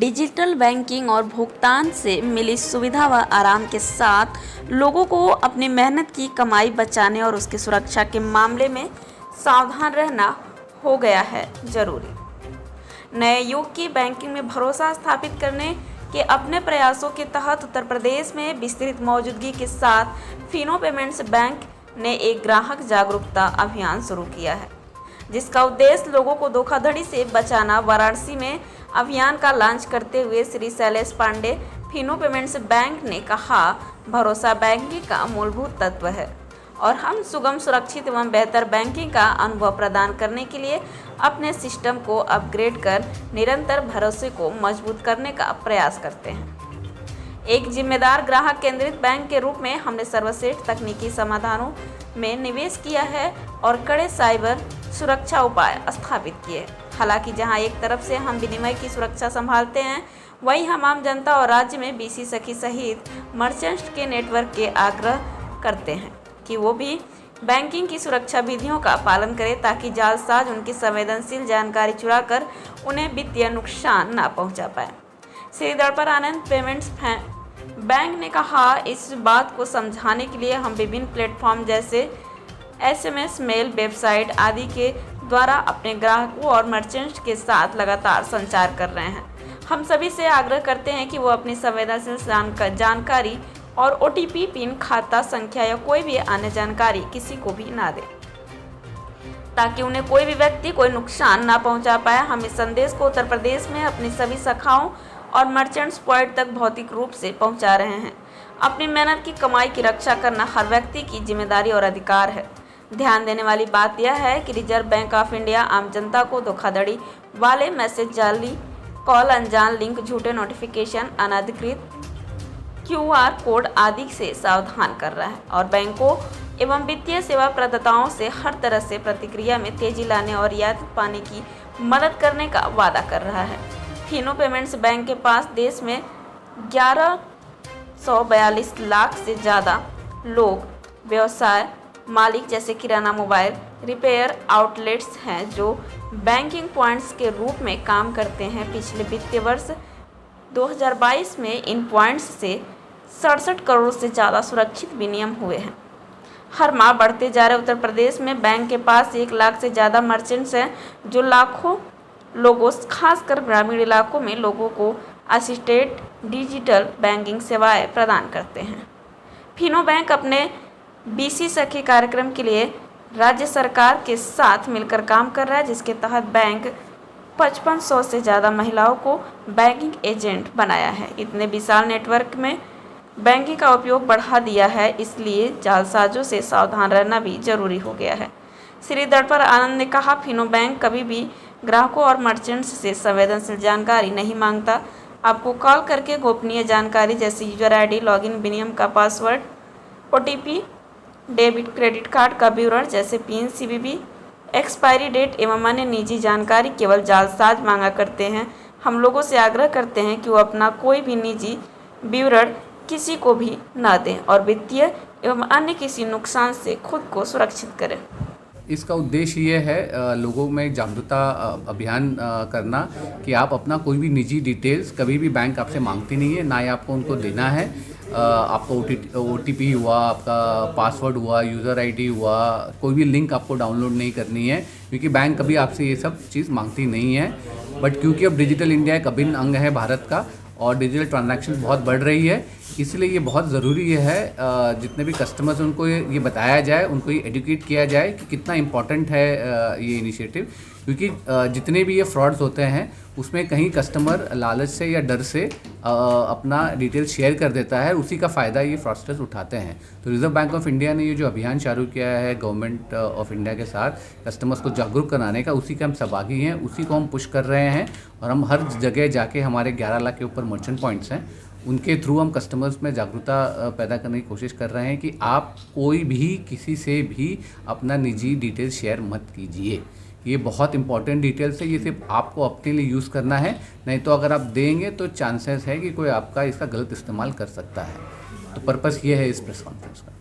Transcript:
Digital banking और भुगतान से मिली सुविधा व आराम के साथ लोगों को अपनी मेहनत की कमाई बचाने और उसकी सुरक्षा के मामले में सावधान रहना हो गया है जरूरी। नए युग की बैंकिंग में भरोसा स्थापित करने के अपने प्रयासों के तहत उत्तर प्रदेश में विस्तृत मौजूदगी के साथ फिनो पेमेंट्स बैंक ने एक ग्राहक जागरूकता अभियान शुरू किया है, जिसका उद्देश्य लोगों को धोखाधड़ी से बचाना। वाराणसी में अभियान का लॉन्च करते हुए श्री शैलेश पांडे, फिनो पेमेंट्स बैंक ने कहा, भरोसा बैंकिंग का मूलभूत तत्व है और हम सुगम, सुरक्षित एवं बेहतर बैंकिंग का अनुभव प्रदान करने के लिए अपने सिस्टम को अपग्रेड कर निरंतर भरोसे को मजबूत करने का प्रयास करते हैं। एक जिम्मेदार ग्राहक केंद्रित बैंक के रूप में हमने सर्वश्रेष्ठ तकनीकी समाधानों में निवेश किया है और कड़े साइबर सुरक्षा उपाय स्थापित किए। हालांकि जहां एक तरफ से हम विनिमय की सुरक्षा संभालते हैं, वहीं हम आम जनता और राज्य में बीसी सखी सहित मर्चेंट्स के नेटवर्क के आग्रह करते हैं कि वो भी बैंकिंग की सुरक्षा विधियों का पालन करें, ताकि जालसाज उनकी संवेदनशील जानकारी चुराकर उन्हें वित्तीय नुकसान न पहुंचा पाए। श्री दड़पर आनंद पेमेंट्स बैंक ने कहा, इस बात को समझाने के लिए हम विभिन्न प्लेटफॉर्म जैसे SMS, मेल, वेबसाइट आदि के द्वारा अपने ग्राहकों और मर्चेंट्स के साथ लगातार संचार कर रहे हैं। हम सभी से आग्रह करते हैं कि वो अपनी संवेदनशील जानकारी और OTP, पिन, खाता संख्या या कोई भी अन्य जानकारी किसी को भी ना दें, ताकि उन्हें कोई भी व्यक्ति कोई नुकसान ना पहुंचा पाए। हम इस संदेश को उत्तर प्रदेश में अपनी सभी शाखाओं और मर्चेंट्स पॉइंट तक भौतिक रूप से पहुंचा रहे हैं। अपनी मेहनत की कमाई की रक्षा करना हर व्यक्ति की जिम्मेदारी और अधिकार है। ध्यान देने वाली बात यह है कि रिजर्व बैंक ऑफ इंडिया आम जनता को धोखाधड़ी वाले मैसेज, जाली कॉल, अनजान लिंक, झूठे नोटिफिकेशन, अनधिकृत QR कोड आदि से सावधान कर रहा है और बैंकों एवं वित्तीय सेवा प्रदाताओं से हर तरह से प्रतिक्रिया में तेजी लाने और रियायत पाने की मदद करने का वादा कर रहा है। फिनो पेमेंट्स बैंक के पास देश में 1142 लाख से ज़्यादा लोग व्यवसाय मालिक जैसे किराना, मोबाइल रिपेयर आउटलेट्स हैं जो बैंकिंग पॉइंट्स के रूप में काम करते हैं। पिछले वित्तीय वर्ष 2022 में इन पॉइंट्स से 67 करोड़ से ज़्यादा सुरक्षित विनिमय हुए हैं। हर माह बढ़ते जा रहे उत्तर प्रदेश में बैंक के पास 1 लाख से ज़्यादा मर्चेंट्स हैं जो लाखों लोगों, खासकर ग्रामीण इलाकों में लोगों को असिस्टेड डिजिटल बैंकिंग सेवाएं प्रदान करते हैं। फिनो बैंक अपने BC सखी कार्यक्रम के लिए राज्य सरकार के साथ मिलकर काम कर रहा है, जिसके तहत बैंक 5500 से ज़्यादा महिलाओं को बैंकिंग एजेंट बनाया है। इतने विशाल नेटवर्क में बैंकिंग का उपयोग बढ़ा दिया है, इसलिए जालसाजों से सावधान रहना भी जरूरी हो गया है। श्री दड़पर आनंद ने कहा, फिनो बैंक कभी भी ग्राहकों और मर्चेंट्स से संवेदनशील जानकारी नहीं मांगता। आपको कॉल करके गोपनीय जानकारी जैसे यूजर ID, लॉगिन, विनिमय का password, OTP, debit credit card का विवरण जैसे पिन, CVV, एक्सपायरी डेट एवं अन्य निजी जानकारी केवल जालसाज मांगा करते हैं। हम लोगों से आग्रह करते हैं कि वो अपना कोई भी निजी विवरण किसी को भी न दें और वित्तीय एवं अन्य किसी नुकसान से खुद को सुरक्षित करें। इसका उद्देश्य ये है लोगों में जागरूकता अभियान करना कि आप अपना कोई भी निजी डिटेल्स कभी भी बैंक आपसे मांगती नहीं है, ना ही आपको उनको देना है। आपका OTP हुआ, आपका पासवर्ड हुआ, यूज़र ID हुआ, कोई भी लिंक आपको डाउनलोड नहीं करनी है, क्योंकि बैंक कभी आपसे ये सब चीज़ मांगती नहीं है। बट क्योंकि अब डिजिटल इंडिया एक अभिन्न अंग है भारत का और डिजिटल ट्रांजैक्शन बहुत बढ़ रही है, इसलिए ये बहुत ज़रूरी है जितने भी कस्टमर्स उनको ये बताया जाए, उनको ये एजुकेट किया जाए कि कितना इम्पोर्टेंट है ये इनिशिएटिव। क्योंकि जितने भी ये फ्रॉड्स होते हैं उसमें कहीं कस्टमर लालच से या डर से अपना डिटेल शेयर कर देता है, उसी का फ़ायदा ये फ्रॉडस्टर्स उठाते हैं। तो रिजर्व बैंक ऑफ इंडिया ने ये जो अभियान शुरू किया है गवर्नमेंट ऑफ इंडिया के साथ कस्टमर्स को जागरूक कराने का, उसी के हम सहभागी हैं, उसी को हम पुश कर रहे हैं और हम हर जगह जाके हमारे 11 लाख के ऊपर मर्चेंट पॉइंट्स हैं, उनके थ्रू हम कस्टमर्स में जागरूकता पैदा करने की कोशिश कर रहे हैं कि आप कोई भी किसी से भी अपना निजी डिटेल शेयर मत कीजिए। ये बहुत इंपॉर्टेंट डिटेल्स है, ये सिर्फ आपको अपने लिए यूज़ करना है, नहीं तो अगर आप देंगे तो चांसेस है कि कोई आपका इसका गलत इस्तेमाल कर सकता है। तो पर्पस ये है इस प्रेस कॉन्फ्रेंस का।